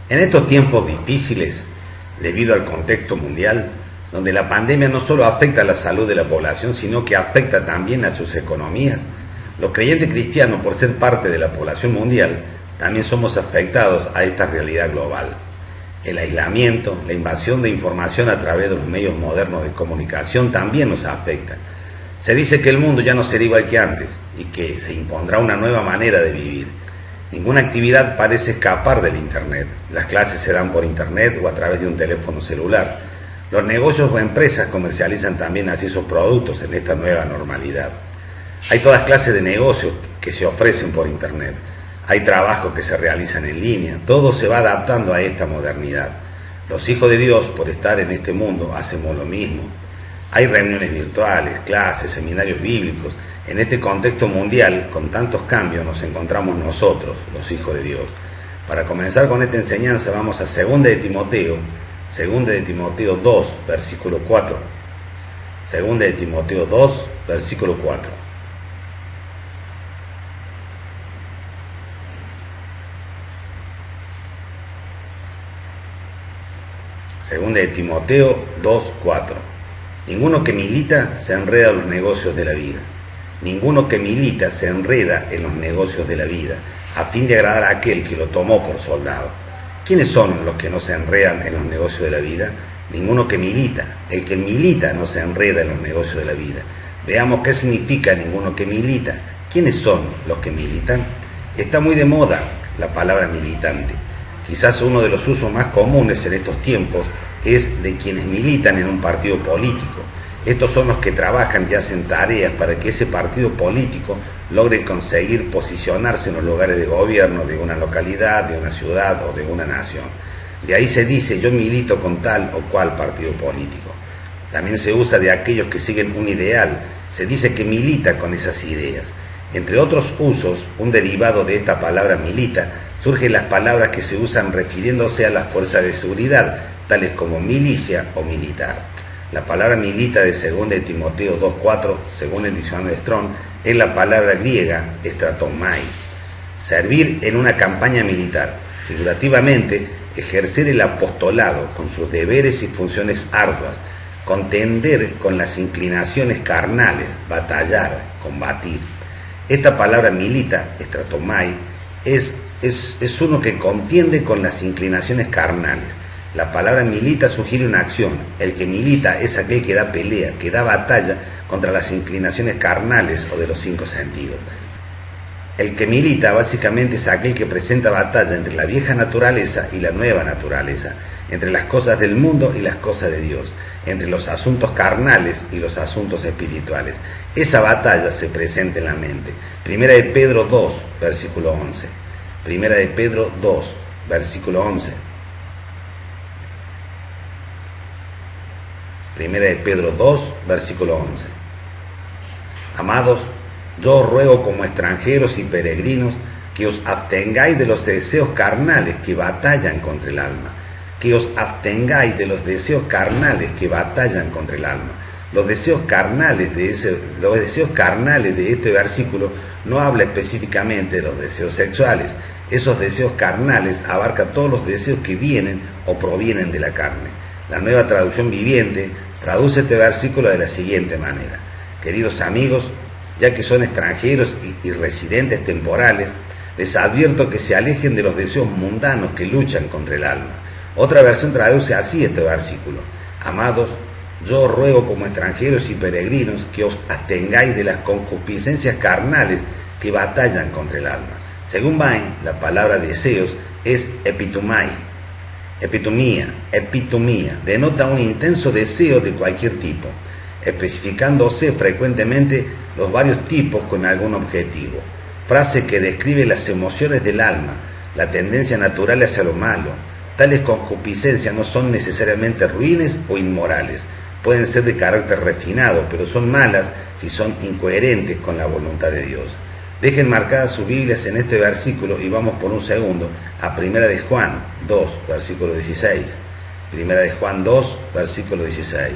En estos tiempos difíciles, debido al contexto mundial, donde la pandemia no solo afecta a la salud de la población, sino que afecta también a sus economías, los creyentes cristianos, por ser parte de la población mundial, también somos afectados a esta realidad global. El aislamiento, la invasión de información a través de los medios modernos de comunicación también nos afecta. Se dice que el mundo ya no será igual que antes y que se impondrá una nueva manera de vivir. Ninguna actividad parece escapar del Internet. Las clases se dan por Internet o a través de un teléfono celular. Los negocios o empresas comercializan también así sus productos en esta nueva normalidad. Hay todas clases de negocios que se ofrecen por Internet. Hay trabajos que se realizan en línea. Todo se va adaptando a esta modernidad. Los hijos de Dios, por estar en este mundo, hacemos lo mismo. Hay reuniones virtuales, clases, seminarios bíblicos. En este contexto mundial, con tantos cambios, nos encontramos nosotros, los hijos de Dios. Para comenzar con esta enseñanza, vamos a 2 de Timoteo 2, versículo 4. 2 de Timoteo 2, versículo 4. Segunda de Timoteo 2, 4. Ninguno que milita se enreda en los negocios de la vida. Ninguno que milita se enreda en los negocios de la vida, a fin de agradar a aquel que lo tomó por soldado. ¿Quiénes son los que no se enredan en los negocios de la vida? Ninguno que milita. El que milita no se enreda en los negocios de la vida. Veamos qué significa ninguno que milita. ¿Quiénes son los que militan? Está muy de moda la palabra militante. Quizás uno de los usos más comunes en estos tiempos es de quienes militan en un partido político. Estos son los que trabajan y hacen tareas para que ese partido político logre conseguir posicionarse en los lugares de gobierno de una localidad, de una ciudad o de una nación. De ahí se dice: yo milito con tal o cual partido político. También se usa de aquellos que siguen un ideal. Se dice que milita con esas ideas. Entre otros usos, un derivado de esta palabra milita, surgen las palabras que se usan refiriéndose a las fuerzas de seguridad, tales como milicia o militar. La palabra milita de 2 de Timoteo 2.4, según el diccionario de Strong, es la palabra griega stratomai. Servir en una campaña militar, figurativamente, ejercer el apostolado con sus deberes y funciones arduas, contender con las inclinaciones carnales, batallar, combatir. Esta palabra milita, stratomai, es uno que contiende con las inclinaciones carnales. La palabra milita sugiere una acción. El que milita es aquel que da pelea, que da batalla contra las inclinaciones carnales o de los 5 sentidos. El que milita básicamente es aquel que presenta batalla entre la vieja naturaleza y la nueva naturaleza, entre las cosas del mundo y las cosas de Dios, entre los asuntos carnales y los asuntos espirituales. Esa batalla se presenta en la mente. Primera de Pedro 2, versículo 11. Primera de Pedro 2, versículo 11. Primera de Pedro 2, versículo 11. Amados, yo os ruego como extranjeros y peregrinos que os abstengáis de los deseos carnales que batallan contra el alma. Que os abstengáis de los deseos carnales que batallan contra el alma. Los deseos carnales de este versículo no habla específicamente de los deseos sexuales. Esos deseos carnales abarcan todos los deseos que vienen o provienen de la carne. La Nueva Traducción Viviente traduce este versículo de la siguiente manera: queridos amigos, ya que son extranjeros y residentes temporales, les advierto que se alejen de los deseos mundanos que luchan contra el alma. Otra versión traduce así este versículo: amados, yo os ruego como extranjeros y peregrinos que os abstengáis de las concupiscencias carnales que batallan contra el alma. Según Vine, la palabra deseos es epitomía, denota un intenso deseo de cualquier tipo, especificándose frecuentemente los varios tipos con algún objetivo. Frase que describe las emociones del alma, la tendencia natural hacia lo malo. Tales concupiscencias no son necesariamente ruines o inmorales, pueden ser de carácter refinado, pero son malas si son incoherentes con la voluntad de Dios. Dejen marcadas sus Biblias en este versículo y vamos por un segundo a Primera de Juan 2, versículo 16. Primera de Juan 2, versículo 16.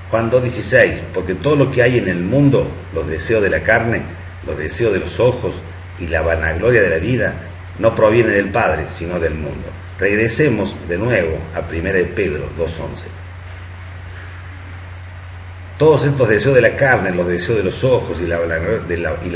Juan 2:16, porque todo lo que hay en el mundo, los deseos de la carne, los deseos de los ojos y la vanagloria de la vida no provienen del Padre, sino del mundo. Regresemos de nuevo a 1 de Pedro 2:11. Todos estos deseos de la carne, los deseos de los ojos y la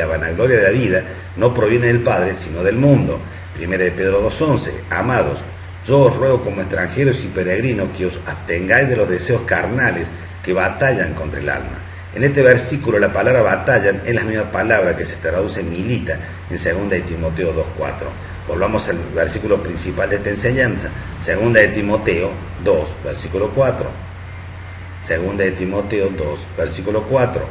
vanagloria de la vida no provienen del Padre, sino del mundo. 1 de Pedro 2:11. Amados, yo os ruego como extranjeros y peregrinos que os abstengáis de los deseos carnales que batallan contra el alma. En este versículo la palabra batallan es la misma palabra que se traduce milita en 2 de Timoteo 2:4. Volvamos al versículo principal de esta enseñanza, 2 de Timoteo 2, versículo 4. 2 de Timoteo 2, versículo 4.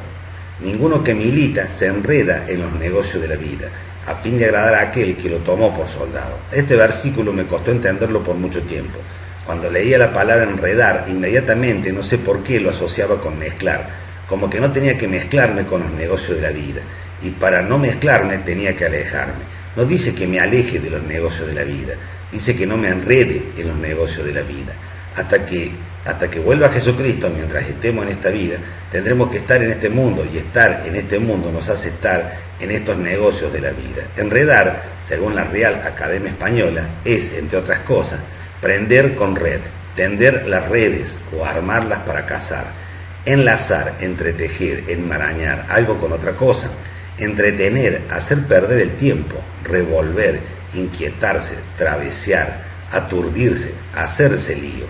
Ninguno que milita se enreda en los negocios de la vida, a fin de agradar a aquel que lo tomó por soldado. Este versículo me costó entenderlo por mucho tiempo. Cuando leía la palabra enredar, inmediatamente, no sé por qué, lo asociaba con mezclar, como que no tenía que mezclarme con los negocios de la vida, y para no mezclarme tenía que alejarme. No dice que me aleje de los negocios de la vida, dice que no me enrede en los negocios de la vida. Hasta que vuelva Jesucristo, mientras estemos en esta vida, tendremos que estar en este mundo, y estar en este mundo nos hace estar en estos negocios de la vida. Enredar, según la Real Academia Española, es, entre otras cosas, prender con red, tender las redes o armarlas para cazar, enlazar, entretejer, enmarañar algo con otra cosa, entretener, hacer perder el tiempo, revolver, inquietarse, travesear, aturdirse, hacerse lío.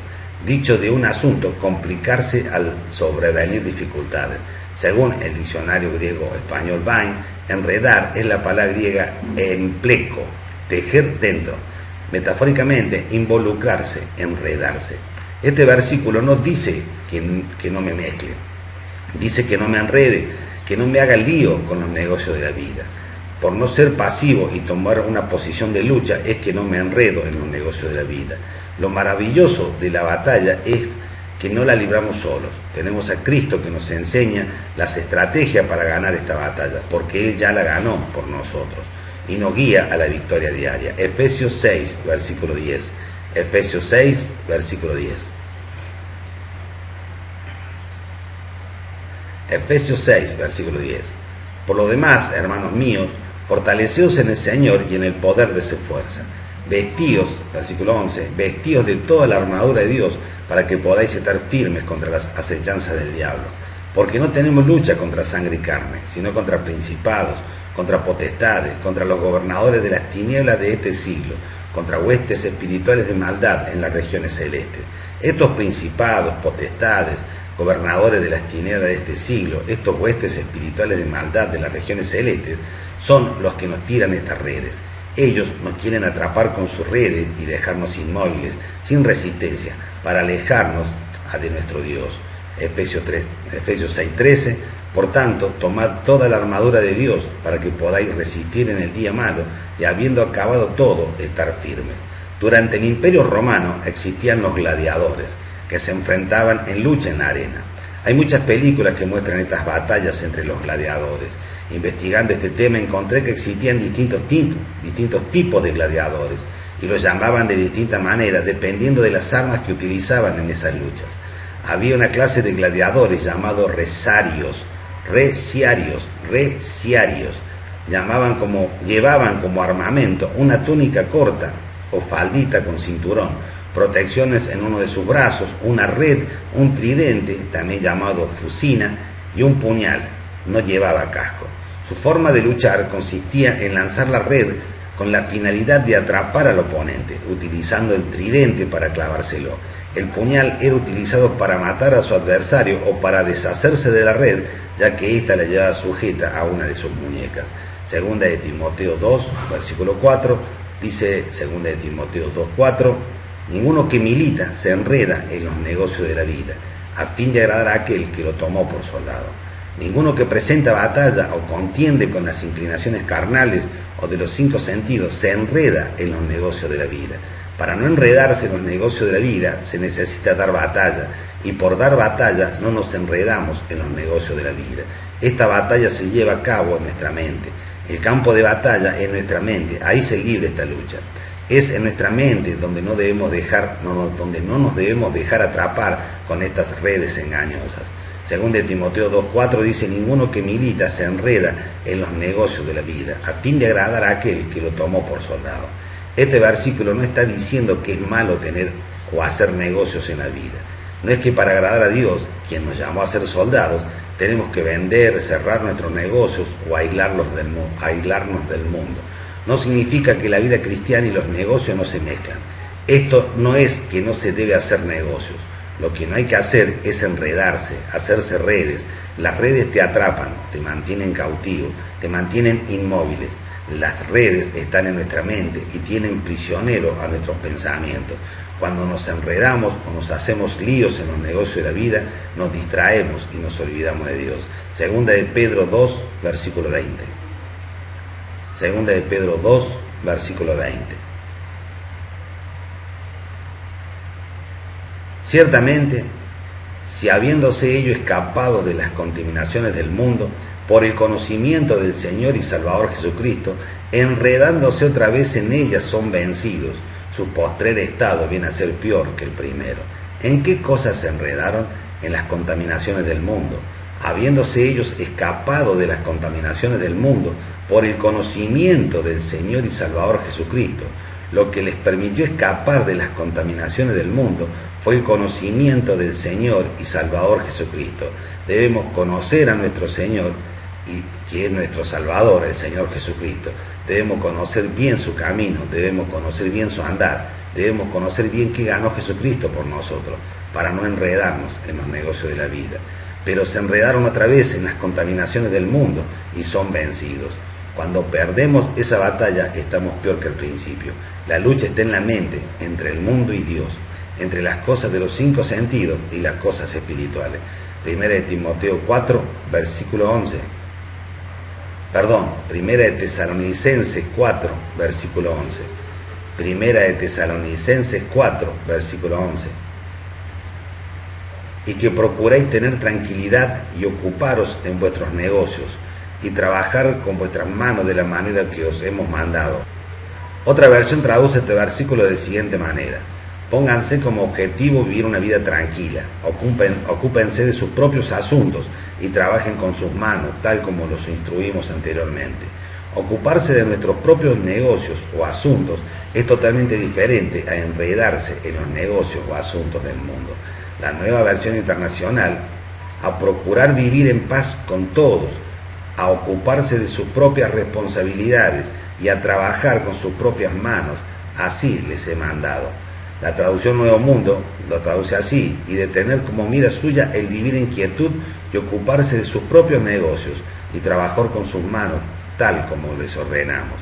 Dicho de un asunto, complicarse al sobrevenir dificultades. Según el diccionario griego-español Bain, enredar es la palabra griega empleco, tejer dentro. Metafóricamente, involucrarse, enredarse. Este versículo no dice que no me mezcle, dice que no me enrede, que no me haga lío con los negocios de la vida. Por no ser pasivo y tomar una posición de lucha es que no me enredo en los negocios de la vida. Lo maravilloso de la batalla es que no la libramos solos. Tenemos a Cristo que nos enseña las estrategias para ganar esta batalla, porque Él ya la ganó por nosotros y nos guía a la victoria diaria. Efesios 6, versículo 10. Efesios 6, versículo 10. Efesios 6, versículo 10. Por lo demás, hermanos míos, fortaleceos en el Señor y en el poder de su fuerza. Vestíos, versículo 11, vestíos de toda la armadura de Dios para que podáis estar firmes contra las acechanzas del diablo. Porque no tenemos lucha contra sangre y carne, sino contra principados, contra potestades, contra los gobernadores de las tinieblas de este siglo, contra huestes espirituales de maldad en las regiones celestes. Estos principados, potestades, gobernadores de las tinieblas de este siglo, estos huestes espirituales de maldad de las regiones celestes, son los que nos tiran estas redes. Ellos nos quieren atrapar con sus redes y dejarnos inmóviles, sin resistencia, para alejarnos de nuestro Dios. Efesios 6:13. Por tanto, tomad toda la armadura de Dios para que podáis resistir en el día malo y, habiendo acabado todo, estar firmes. Durante el Imperio Romano existían los gladiadores, que se enfrentaban en lucha en la arena. Hay muchas películas que muestran estas batallas entre los gladiadores. Investigando este tema encontré que existían distintos tipos de gladiadores y los llamaban de distintas maneras dependiendo de las armas que utilizaban en esas luchas. Había una clase de gladiadores llamados reciarios, llevaban como armamento una túnica corta o faldita con cinturón, protecciones en uno de sus brazos, una red, un tridente, también llamado fusina, y un puñal. No llevaba casco. Su forma de luchar consistía en lanzar la red con la finalidad de atrapar al oponente, utilizando el tridente para clavárselo. El puñal era utilizado para matar a su adversario o para deshacerse de la red, ya que ésta la llevaba sujeta a una de sus muñecas. Segunda de Timoteo 2, versículo 4, dice Segunda de Timoteo 2:4, ninguno que milita se enreda en los negocios de la vida, a fin de agradar a aquel que lo tomó por soldado. Ninguno que presenta batalla o contiende con las inclinaciones carnales o de los 5 sentidos se enreda en los negocios de la vida. Para no enredarse en los negocios de la vida se necesita dar batalla, y por dar batalla no nos enredamos en los negocios de la vida. Esta batalla se lleva a cabo en nuestra mente. El campo de batalla es nuestra mente, ahí se libra esta lucha. Es en nuestra mente donde no nos debemos dejar atrapar con estas redes engañosas. Según de Timoteo 2:4 dice, ninguno que milita se enreda en los negocios de la vida, a fin de agradar a aquel que lo tomó por soldado. Este versículo no está diciendo que es malo tener o hacer negocios en la vida. No es que para agradar a Dios, quien nos llamó a ser soldados, tenemos que vender, cerrar nuestros negocios o aislarnos del mundo. No significa que la vida cristiana y los negocios no se mezclan. Esto no es que no se debe hacer negocios. Lo que no hay que hacer es enredarse, hacerse redes. Las redes te atrapan, te mantienen cautivo, te mantienen inmóviles. Las redes están en nuestra mente y tienen prisionero a nuestros pensamientos. Cuando nos enredamos o nos hacemos líos en los negocios de la vida, nos distraemos y nos olvidamos de Dios. Segunda de Pedro 2, versículo 20. Segunda de Pedro 2, versículo 20. Ciertamente, si habiéndose ellos escapado de las contaminaciones del mundo, por el conocimiento del Señor y Salvador Jesucristo, enredándose otra vez en ellas son vencidos, su postrer estado viene a ser peor que el primero. ¿En qué cosas se enredaron? En las contaminaciones del mundo. Habiéndose ellos escapado de las contaminaciones del mundo, por el conocimiento del Señor y Salvador Jesucristo, lo que les permitió escapar de las contaminaciones del mundo fue el conocimiento del Señor y Salvador Jesucristo. Debemos conocer a nuestro Señor, y que es nuestro Salvador, el Señor Jesucristo. Debemos conocer bien su camino, debemos conocer bien su andar, debemos conocer bien qué ganó Jesucristo por nosotros, para no enredarnos en los negocios de la vida. Pero se enredaron otra vez en las contaminaciones del mundo y son vencidos. Cuando perdemos esa batalla estamos peor que al principio. La lucha está en la mente, entre el mundo y Dios, entre las cosas de los 5 sentidos y las cosas espirituales. Primera de Timoteo 4, versículo 11. Primera de Tesalonicenses 4, versículo 11. Primera de Tesalonicenses 4, versículo 11. Y que procuréis tener tranquilidad y ocuparos en vuestros negocios y trabajar con vuestras manos de la manera que os hemos mandado. Otra versión traduce este versículo de la siguiente manera: pónganse como objetivo vivir una vida tranquila, ocúpense de sus propios asuntos y trabajen con sus manos, tal como los instruimos anteriormente. Ocuparse de nuestros propios negocios o asuntos es totalmente diferente a enredarse en los negocios o asuntos del mundo. La Nueva Versión Internacional, a procurar vivir en paz con todos, a ocuparse de sus propias responsabilidades y a trabajar con sus propias manos, así les he mandado. La traducción Nuevo Mundo lo traduce así: y de tener como mira suya el vivir en quietud y ocuparse de sus propios negocios y trabajar con sus manos, tal como les ordenamos.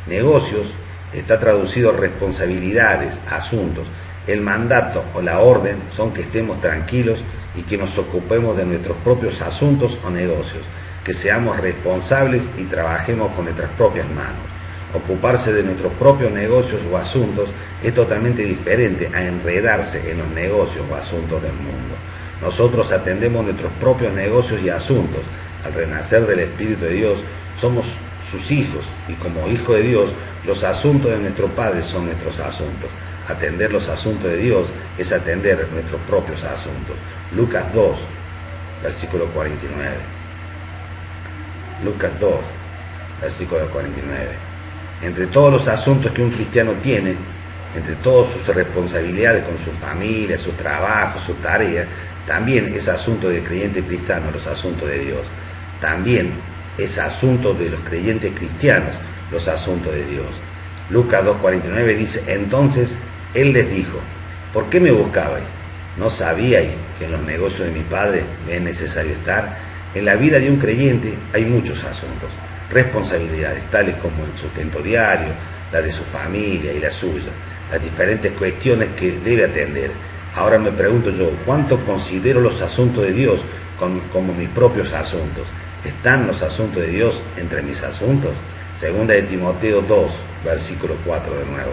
Negocios está traducido responsabilidades, asuntos. El mandato o la orden son que estemos tranquilos y que nos ocupemos de nuestros propios asuntos o negocios, que seamos responsables y trabajemos con nuestras propias manos. Ocuparse de nuestros propios negocios o asuntos es totalmente diferente a enredarse en los negocios o asuntos del mundo. Nosotros atendemos nuestros propios negocios y asuntos. Al renacer del Espíritu de Dios, somos sus hijos, y como hijos de Dios, los asuntos de nuestro Padre son nuestros asuntos. Atender los asuntos de Dios es atender nuestros propios asuntos. Lucas 2, versículo 49. Lucas 2, versículo 49. Entre todos los asuntos que un cristiano tiene, entre todas sus responsabilidades con su familia, su trabajo, su tarea, también es asunto del creyente cristiano los asuntos de Dios. También es asunto de los creyentes cristianos los asuntos de Dios. Lucas 2:49 dice: entonces Él les dijo: ¿por qué me buscabais? ¿No sabíais que en los negocios de mi Padre me es necesario estar? En la vida de un creyente hay muchos asuntos, responsabilidades tales como el sustento diario, la de su familia y la suya, las diferentes cuestiones que debe atender. Ahora me pregunto yo, ¿cuánto considero los asuntos de Dios como mis propios asuntos? ¿Están los asuntos de Dios entre mis asuntos? Segunda de Timoteo 2, versículo 4 de nuevo.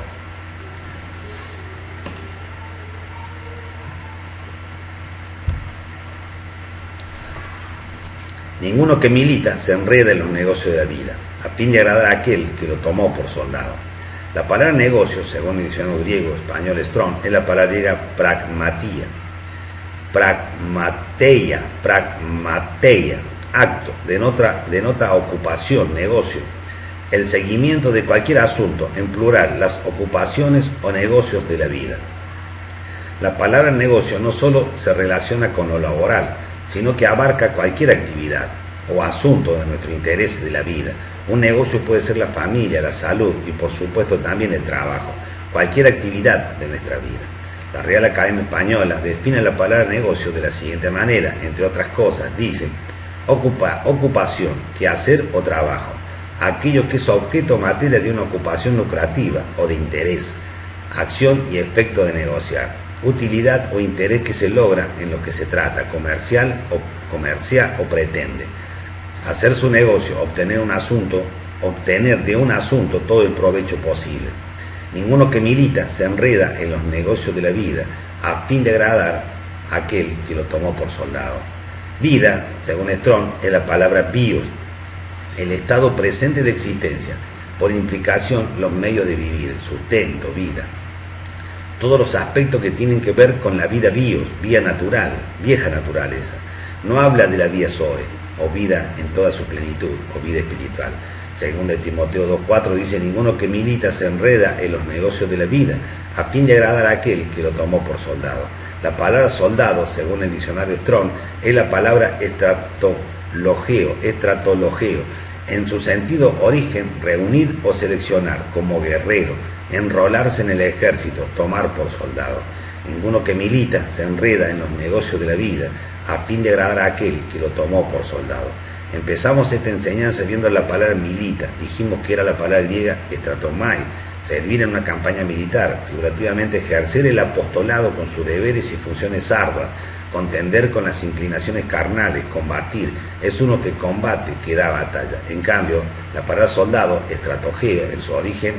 Ninguno que milita se enreda en los negocios de la vida, a fin de agradar a aquel que lo tomó por soldado. La palabra negocio, según el diccionario griego español Strong, es la palabra griega pragmatía. pragmateia, acto, denota ocupación, negocio. El seguimiento de cualquier asunto, en plural, las ocupaciones o negocios de la vida. La palabra negocio no solo se relaciona con lo laboral, sino que abarca cualquier actividad o asunto de nuestro interés de la vida. Un negocio puede ser la familia, la salud y por supuesto también el trabajo, cualquier actividad de nuestra vida. La Real Academia Española define la palabra negocio de la siguiente manera, entre otras cosas, dice: ocupación, quehacer o trabajo, aquello que es objeto o materia de una ocupación lucrativa o de interés, acción y efecto de negociar, utilidad o interés que se logra en lo que se trata, comercial o pretende. Hacer su negocio, obtener de un asunto todo el provecho posible. Ninguno que milita se enreda en los negocios de la vida a fin de agradar a aquel que lo tomó por soldado. Vida, según Strong, es la palabra bios, el estado presente de existencia, por implicación los medios de vivir, sustento, vida. Todos los aspectos que tienen que ver con la vida bios, vía natural, vieja naturaleza. No habla de la vía zoe, o vida en toda su plenitud, o vida espiritual. Según de Timoteo 2.4 dice: ninguno que milita se enreda en los negocios de la vida, a fin de agradar a aquel que lo tomó por soldado. La palabra soldado, según el diccionario Strong, es la palabra estratologeo, en su sentido origen, reunir o seleccionar, como guerrero, enrolarse en el ejército, tomar por soldado. Ninguno que milita se enreda en los negocios de la vida, a fin de agradar a aquel que lo tomó por soldado. Empezamos esta enseñanza viendo la palabra milita. Dijimos que era la palabra griega estratomai, servir en una campaña militar, figurativamente ejercer el apostolado con sus deberes y funciones arduas, contender con las inclinaciones carnales, combatir. Es uno que combate, que da batalla. En cambio, la palabra soldado, estratogeo, en su origen,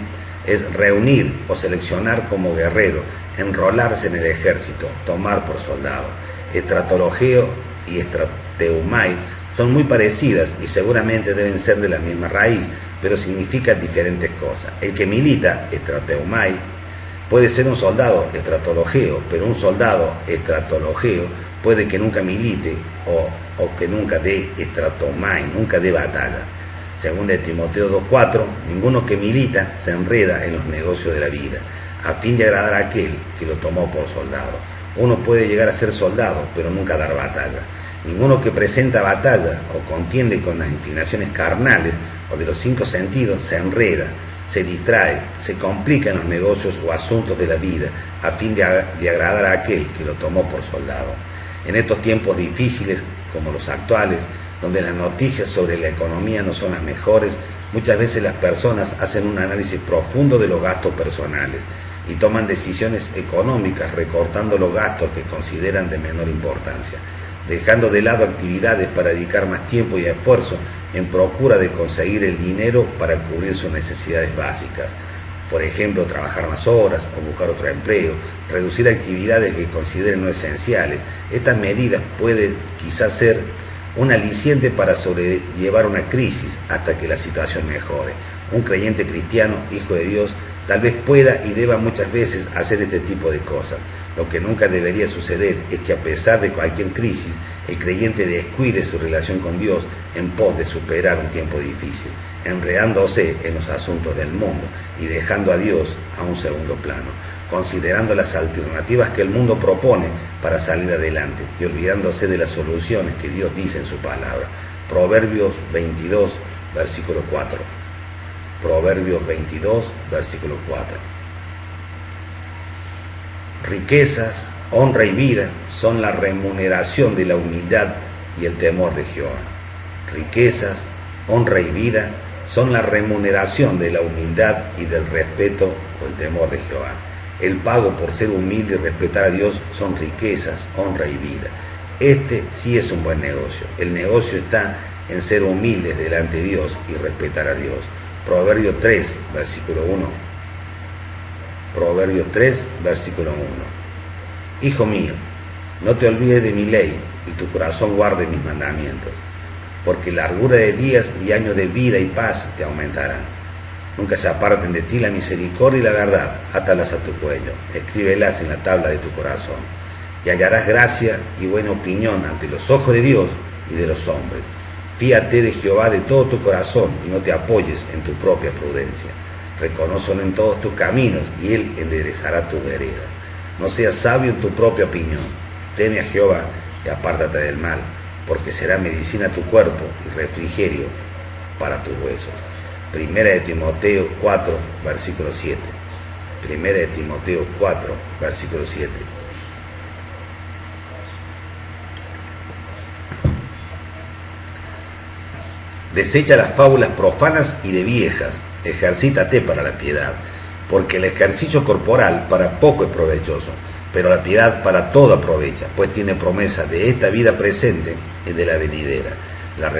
es reunir o seleccionar como guerrero, enrolarse en el ejército, tomar por soldado. Estratologeo y estrateumai son muy parecidas y seguramente deben ser de la misma raíz, pero significan diferentes cosas. El que milita, estrateumai, puede ser un soldado estratologeo, pero un soldado estratologeo puede que nunca milite o que nunca dé estratomai, nunca dé batalla. Según de Timoteo 2.4, ninguno que milita se enreda en los negocios de la vida, a fin de agradar a aquel que lo tomó por soldado. Uno puede llegar a ser soldado, pero nunca dar batalla. Ninguno que presenta batalla o contiende con las inclinaciones carnales o de los 5 sentidos se enreda, se distrae, se complica en los negocios o asuntos de la vida, a fin de agradar a aquel que lo tomó por soldado. En estos tiempos difíciles, como los actuales, donde las noticias sobre la economía no son las mejores, muchas veces las personas hacen un análisis profundo de los gastos personales y toman decisiones económicas recortando los gastos que consideran de menor importancia, dejando de lado actividades para dedicar más tiempo y esfuerzo en procura de conseguir el dinero para cubrir sus necesidades básicas. Por ejemplo, trabajar más horas o buscar otro empleo, reducir actividades que consideren no esenciales. Estas medidas pueden quizás ser un aliciente para sobrellevar una crisis hasta que la situación mejore. Un creyente cristiano, hijo de Dios, tal vez pueda y deba muchas veces hacer este tipo de cosas. Lo que nunca debería suceder es que a pesar de cualquier crisis, el creyente descuide su relación con Dios en pos de superar un tiempo difícil, enredándose en los asuntos del mundo y dejando a Dios a un segundo plano, considerando las alternativas que el mundo propone para salir adelante y olvidándose de las soluciones que Dios dice en su palabra. Proverbios 22, versículo 4. Proverbios 22, versículo 4. Riquezas, honra y vida son la remuneración de la humildad y el temor de Jehová. Riquezas, honra y vida son la remuneración de la humildad y del respeto o el temor de Jehová. El pago por ser humilde y respetar a Dios son riquezas, honra y vida. Este sí es un buen negocio. El negocio está en ser humildes delante de Dios y respetar a Dios. Proverbios 3, versículo 1. Proverbios 3, versículo 1. Hijo mío, no te olvides de mi ley y tu corazón guarde mis mandamientos, porque largura de días y años de vida y paz te aumentarán. Nunca se aparten de ti la misericordia y la verdad, átalas a tu cuello, escríbelas en la tabla de tu corazón. y hallarás gracia y buena opinión ante los ojos de Dios y de los hombres. Fíate de Jehová de todo tu corazón y no te apoyes en tu propia prudencia. Reconócelo en todos tus caminos y Él enderezará tus veredas. No seas sabio en tu propia opinión. Teme a Jehová y apártate del mal, porque será medicina a tu cuerpo y refrigerio para tus huesos. Primera de Timoteo 4, versículo 7. Primera de Timoteo 4, versículo 7. Desecha las fábulas profanas y de viejas, ejercítate para la piedad, porque el ejercicio corporal para poco es provechoso, pero la piedad para todo aprovecha, pues tiene promesa de esta vida presente y de la venidera. La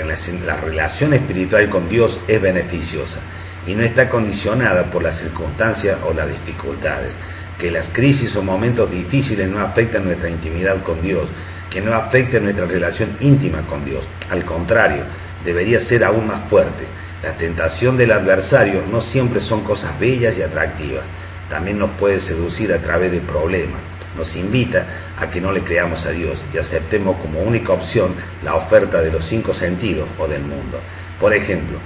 relación espiritual con Dios es beneficiosa y no está condicionada por las circunstancias o las dificultades. Que las crisis o momentos difíciles no afecten nuestra intimidad con Dios, que no afecten nuestra relación íntima con Dios. Al contrario, debería ser aún más fuerte. La tentación del adversario no siempre son cosas bellas y atractivas. También nos puede seducir a través de problemas. Nos invita a que no le creamos a Dios y aceptemos como única opción la oferta de los 5 sentidos o del mundo. Por ejemplo,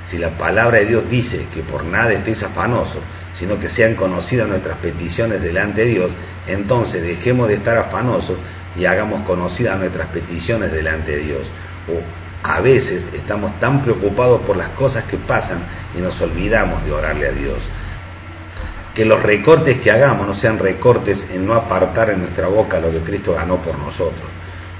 si la palabra de Dios dice que por nada estéis afanosos, sino que sean conocidas nuestras peticiones delante de Dios, entonces dejemos de estar afanosos y hagamos conocidas nuestras peticiones delante de Dios. A veces estamos tan preocupados por las cosas que pasan y nos olvidamos de orarle a Dios. Que los recortes que hagamos no sean recortes en no apartar en nuestra boca lo que Cristo ganó por nosotros.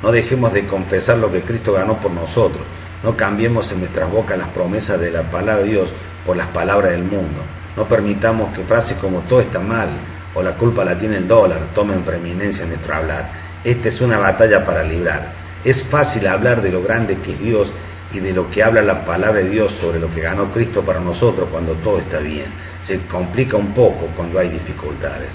No dejemos de confesar lo que Cristo ganó por nosotros. No cambiemos en nuestras bocas las promesas de la palabra de Dios por las palabras del mundo. No permitamos que frases como todo está mal o la culpa la tiene el dólar tomen preeminencia en nuestro hablar. Esta es una batalla para librar. Es fácil hablar de lo grande que es Dios y de lo que habla la palabra de Dios sobre lo que ganó Cristo para nosotros cuando todo está bien. Se complica un poco cuando hay dificultades.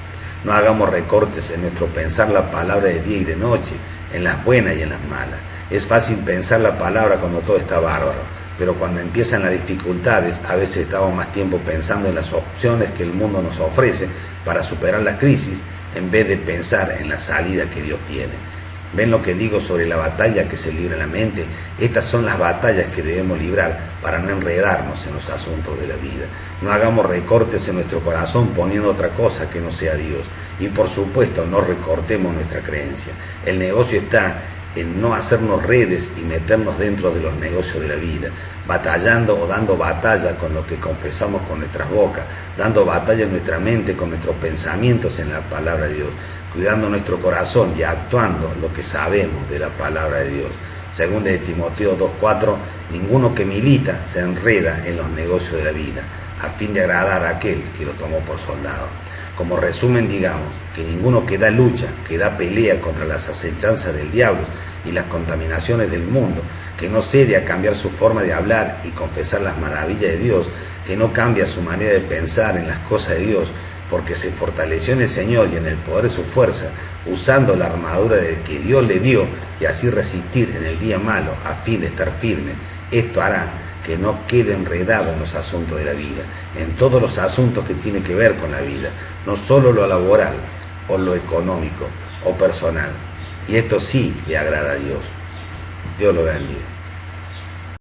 No hagamos recortes en nuestro pensar la palabra de día y de noche, en las buenas y en las malas. Es fácil pensar la palabra cuando todo está bárbaro, pero cuando empiezan las dificultades, a veces estamos más tiempo pensando en las opciones que el mundo nos ofrece para superar la crisis, en vez de pensar en la salida que Dios tiene. ¿Ven lo que digo sobre la batalla que se libra en la mente? Estas son las batallas que debemos librar para no enredarnos en los asuntos de la vida. No hagamos recortes en nuestro corazón poniendo otra cosa que no sea Dios. Y por supuesto no recortemos nuestra creencia. El negocio está en no hacernos redes y meternos dentro de los negocios de la vida, batallando o dando batalla con lo que confesamos con nuestras bocas, dando batalla en nuestra mente con nuestros pensamientos en la palabra de Dios, cuidando nuestro corazón y actuando lo que sabemos de la palabra de Dios. Según de Timoteo 2:4, ninguno que milita se enreda en los negocios de la vida, a fin de agradar a aquel que lo tomó por soldado. Como resumen, digamos que ninguno que da lucha, que da pelea contra las acechanzas del diablo y las contaminaciones del mundo, que no cede a cambiar su forma de hablar y confesar las maravillas de Dios, que no cambia su manera de pensar en las cosas de Dios, porque se fortaleció en el Señor y en el poder de su fuerza, usando la armadura que Dios le dio y así resistir en el día malo a fin de estar firme. Esto hará que no quede enredado en los asuntos de la vida, en todos los asuntos que tienen que ver con la vida, no solo lo laboral o lo económico o personal. Y esto sí le agrada a Dios. Dios lo bendiga.